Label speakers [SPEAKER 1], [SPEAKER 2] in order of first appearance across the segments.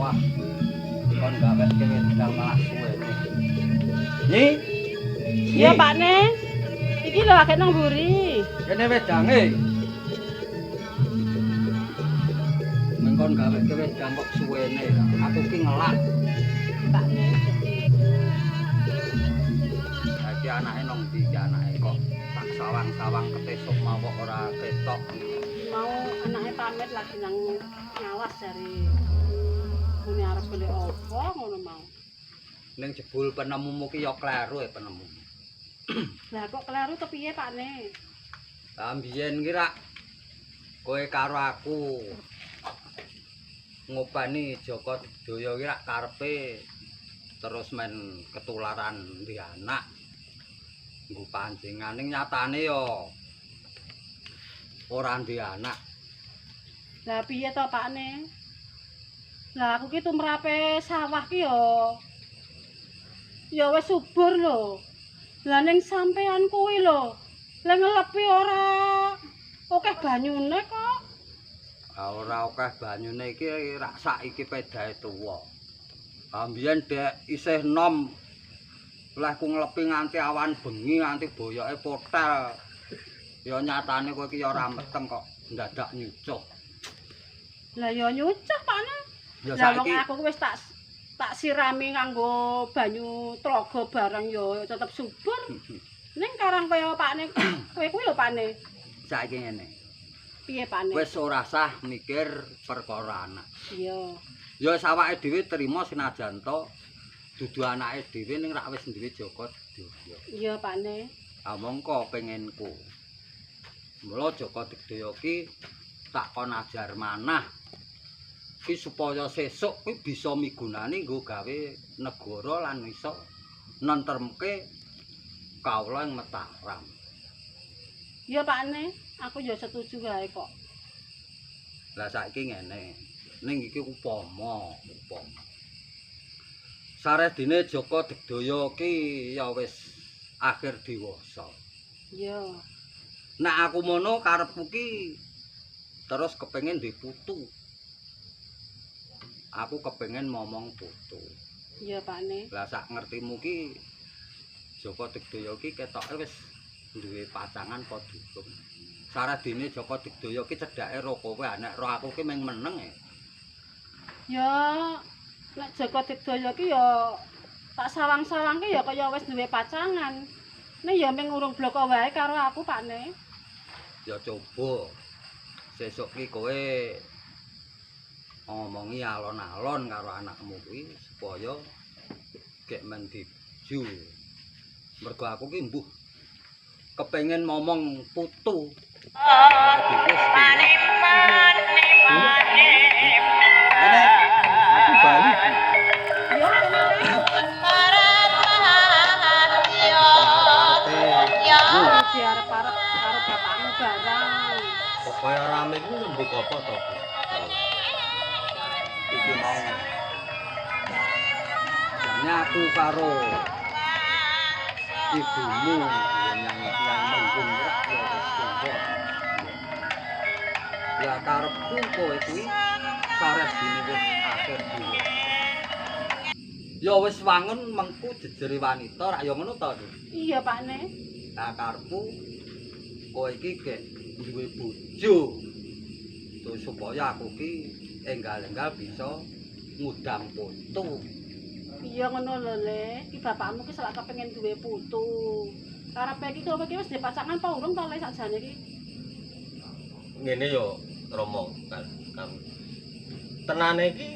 [SPEAKER 1] sawah. Kon gawe dhewe kang malah suwene. Nyi?
[SPEAKER 2] Iya, Pakne. Iki lho akeh nang mburi.
[SPEAKER 1] Kene wedange. Mengkon gawe dhewe kang kok suwene. Aku ki ngelak.
[SPEAKER 2] Pakne.
[SPEAKER 1] Saiki anake nang ndi iki anake kok tak sawang-sawang ketesuk mau kok ora ketok.
[SPEAKER 2] Mau anake pamit lagi nang ngawas dari muni arep golek apa ngono mau.
[SPEAKER 1] Ning jebul penemumu ki ya kleru penemu.
[SPEAKER 2] Lah kok kleru to piye, Pakne?
[SPEAKER 1] Lah mbiyen ki rak kowe karo aku ngopani Joko Daya ki rak karepe terus men ketularan di anak. Nggo pancingan ning nyatane ya ora di anak.
[SPEAKER 2] Lah piye to, Pakne? Lah aku ki tumrape sawah ki ya wis subur lho. Lah ning sampean kuwi lho, lek ngelepi ora akeh banyune kok.
[SPEAKER 1] Ora akeh banyune iki rak saiki pedahe tuwa. Mbiyen dek isih nom lah ku nglepi nganti awan bengi nganti boyoke potel. Ya nyatane kowe iki ya ora meteng kok ndadak nyucuh.
[SPEAKER 2] Lah ya nyucuh, Pakne.
[SPEAKER 1] Ya
[SPEAKER 2] Lah wong
[SPEAKER 1] saiki
[SPEAKER 2] aku wis tak sirami nganggo banyu tlaga barang ya tetep subur. Ning karang kaya Pakne kowe kuwi lho, Pakne.
[SPEAKER 1] saiki ngene.
[SPEAKER 2] Piye, Pakne?
[SPEAKER 1] Wis ora sah mikir perkara anak.
[SPEAKER 2] Iya.
[SPEAKER 1] Ya sawake dhewe trima senajan to dudu anake dhewe ning rak wis duwe Joko Daya.
[SPEAKER 2] Iya, Pakne.
[SPEAKER 1] Ah mongko pengenku. Mula Joko Daya ki tak kon ajar manah. Ki supaya sesuk kuwi bisa migunani nggo gawe negara lan iso nentremke kawula ing Mataram.
[SPEAKER 2] Iya, Pakne. Aku ya setuju wae kok.
[SPEAKER 1] Lah saiki ngene. Ning iki upama. Saredine Joko Daya ki ya wis akhir dewasa.
[SPEAKER 2] Iya.
[SPEAKER 1] Nek aku mono karepku ki terus kepengin duwe putu. Aku kepengin momong putu.
[SPEAKER 2] Iya, Pakne.
[SPEAKER 1] Lah sak ngertimu ki Joko Daya ki ketoke wis duwe pacangan apa durung. Saredine Joko Daya ki cedhake ro kowe, nek ro aku ki mung meneng e.
[SPEAKER 2] Ya nek Joko Daya ki ya tak sawang-sawang ki ya kaya wis duwe pacangan. Nek ya mung urung bloko wae karo aku, Pakne.
[SPEAKER 1] Ya coba sesuk ki kowe ngomongi alon-alon karo anakmu kuwi supaya gek men diju. Mergo aku ki mbuh kepengin momong putu. Aku balik.
[SPEAKER 2] Ya diarep-arep karo bapakmu barang.
[SPEAKER 3] Kok kaya rame ku lembek apa to?
[SPEAKER 1] Iki mau. Jane aku karo ibumu yang menggung rak ya wis kumpul. Ya karepku kowe kuwi sares dine wis akhir dhewe. Ya wis wangun mengku jejere wanita rak ya ngono to.
[SPEAKER 2] Iya, Pakne.
[SPEAKER 1] Lah karepku kowe iki gek duwe bojo. Terus supaya aku ki enggal-enggal bisa ngudang putu.
[SPEAKER 2] Iya ngono lho, Le. Ki bapakmu ki selak kepengin duwe putu. Karepe iki kowe ki wis duwe pacangan apa urung to, Le, sakjane ki?
[SPEAKER 3] Ngene yo Rama kan. Tenane iki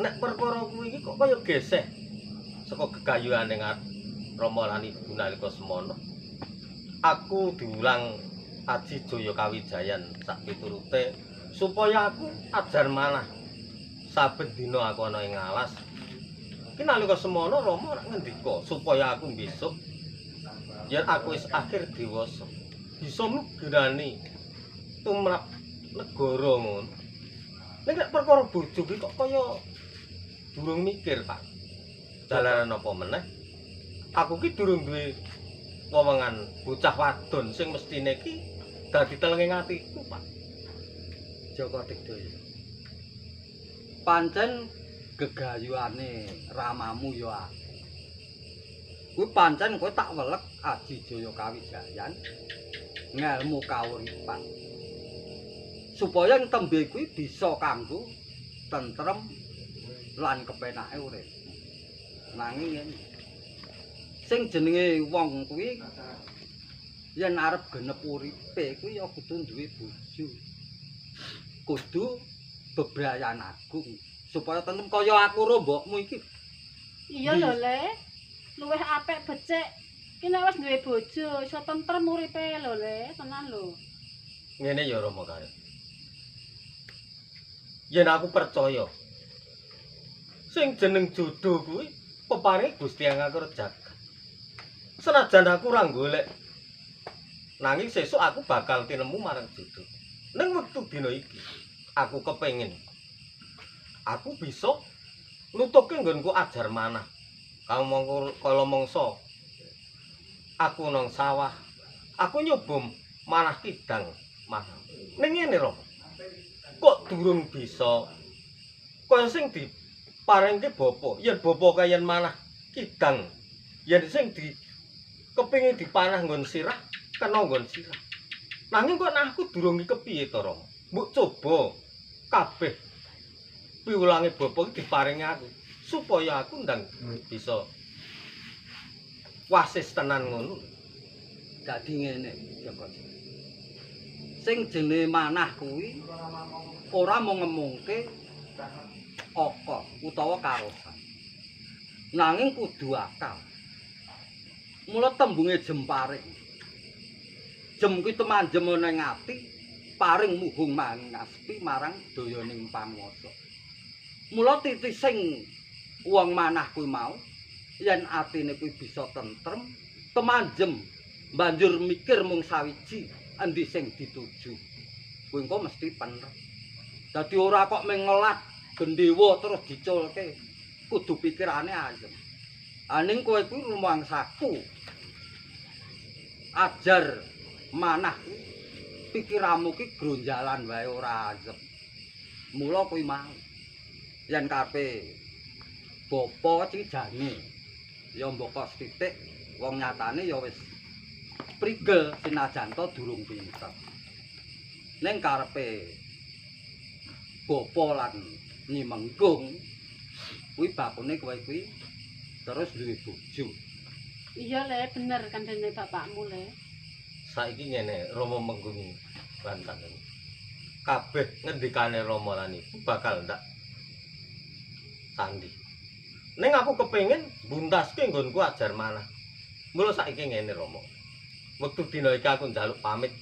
[SPEAKER 3] nek perkara kuwi iki kok kaya geseh saka gegayuhane Rama lan Ibu nalika semono. Aku diulang Aji Jaya Kawijayan sak piturute supaya aku ajar manah saben dina aku ana ing alas. Ki nalika semono Rama rak ngendika supaya aku besok yen aku wis akhir dewasa bisa migunani tumrap negara ngono. Nek perkara bojo ki kok kaya durung mikir, Pak. Dalanan apa meneh? Aku ki durung duwe wewengan bocah wadon sing mestine ki dadi telenging atiku, Pak.
[SPEAKER 1] Joko Daya. Pancen gegayuane ramamu ya akeh. Kuwi pancen kowe tak welek Aji Jaya Kawijayan ngelmu kauripan. Supaya tembe kuwi bisa kanggo tentrem lan kepenake urip. Nanging ngene. Sing jenenge wong kuwi yen arep genep uripe kuwi ya kudu duwe bojo. Kudu bebrayan agung supaya tentrem kaya aku ro mbokmu iki.
[SPEAKER 2] Iya lho, Le. Luwih apik becik. Ki nek wis duwe bojo, iso tentrem uripe lho, Le. Tenan lho.
[SPEAKER 3] Ngene ya Rama Karep. Yen aku percaya sing jeneng jodoh kuwi peparing Gusti Yang Akur Jagat. Senajan aku ora golek nanging sesuk aku bakal tinemu marang jodoh. Ning wektu dina iki aku kepengin aku bisa nutuke nggonku ajar manah. Kala mangsa aku nang sawah, aku nyoba manah kidang manah. Ning ngene Rama. Kok durung bisa kaya sing diparingke bapa. Yen bapa kayan manah kidang, yen sing kepengin dipanah nggon sirah, kena nggon sirah. Nanging kok aku durung iki kepiye to, Rama? Mbok coba kabeh piwulange bapa iki diparingi aku supaya aku ndang bisa wasis tenan ngono.
[SPEAKER 1] Dadi ngene, Joko. Sing jenenge manah kuwi ora mung ngemungke aka utawa karosan. Nanging kudu akal. Mula tembunge jemparing. Jem kuwi temanjem ana ing ati, paring muhung mangaspi marang dayaning panguwasa. Mula titik sing wong manah kuwi mau yen atine kuwi bisa tentrem, temanjem banjur mikir mung sawiji endi sing dituju. Kuwi engko mesti pener. Dadi ora kok mengelat gendhewa terus diculke, kudu pikirane ayem. Aning kowe kuwi rumangsaku. Ajar manah kuwi pikiranmu ki gronjalan wae ora ayem. Mula kuwi mau yen karepe bapa iki jane ya mboko sithik wong nyatane ya wis prigel sinajan to durung pinter. Ning karepe bapa lan Nyi Menggung kuwi bakune kowe kuwi terus duwe bojo.
[SPEAKER 2] Iya, Le, bener kandhane bapakmu, Le.
[SPEAKER 3] Saiki ngene Rama Menggung lan kandhane. Kabeh ngendikane Rama lan iku bakal ndak sandi. Ning aku kepengin buntaske nggonku ajar manah. Mula saiki ngene Rama. Wektu dina iki aku njaluk pamit.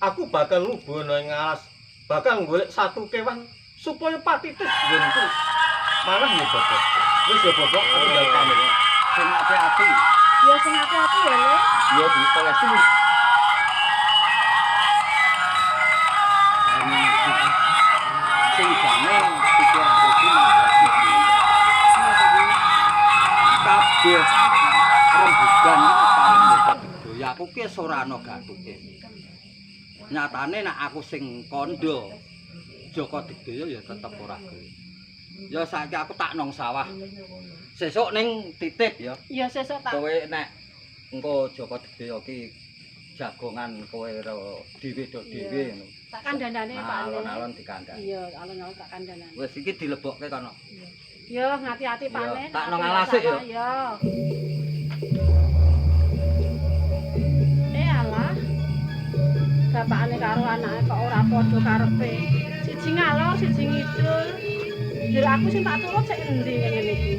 [SPEAKER 3] Aku bakal nubono ing alas, bakal golek satu kewan supaya patitis nggonku. Manah ya Bapak. Wis ya Bapak, aku njaluk pamit.
[SPEAKER 1] Sing ati-ati.
[SPEAKER 2] Ya sing ati-ati ya, Le.
[SPEAKER 3] Ya dipolesi.
[SPEAKER 1] Sing jane pikiranku iki kabeh rembugan iki paling ya aku ki ora ana gathuke. Nyatane nek aku sing kandha Joko Digdaya ya tetep ora gelem. Ya saiki aku tak nang sawah. Sesuk ning titip ya.
[SPEAKER 2] Iya, sesuk tak.
[SPEAKER 1] Kowe nek engko Joko Digdaya ki jagongan kowe dhewe do dhewe ngono.
[SPEAKER 2] Tak kandhanane Pak Le.
[SPEAKER 1] Alon-alon dikandhani.
[SPEAKER 2] Iya, alon-alon tak kandhanane.
[SPEAKER 1] Wis iki dilebokke kono.
[SPEAKER 2] Yo, ngati-ati Pak Le.
[SPEAKER 1] Tak nang alase ya.
[SPEAKER 2] Yo. Alah. Bapakane karo anake kok ora padha karepe. Siji ngalor, siji ngidul. Jadi aku sing tak turut sik endi ngene iki.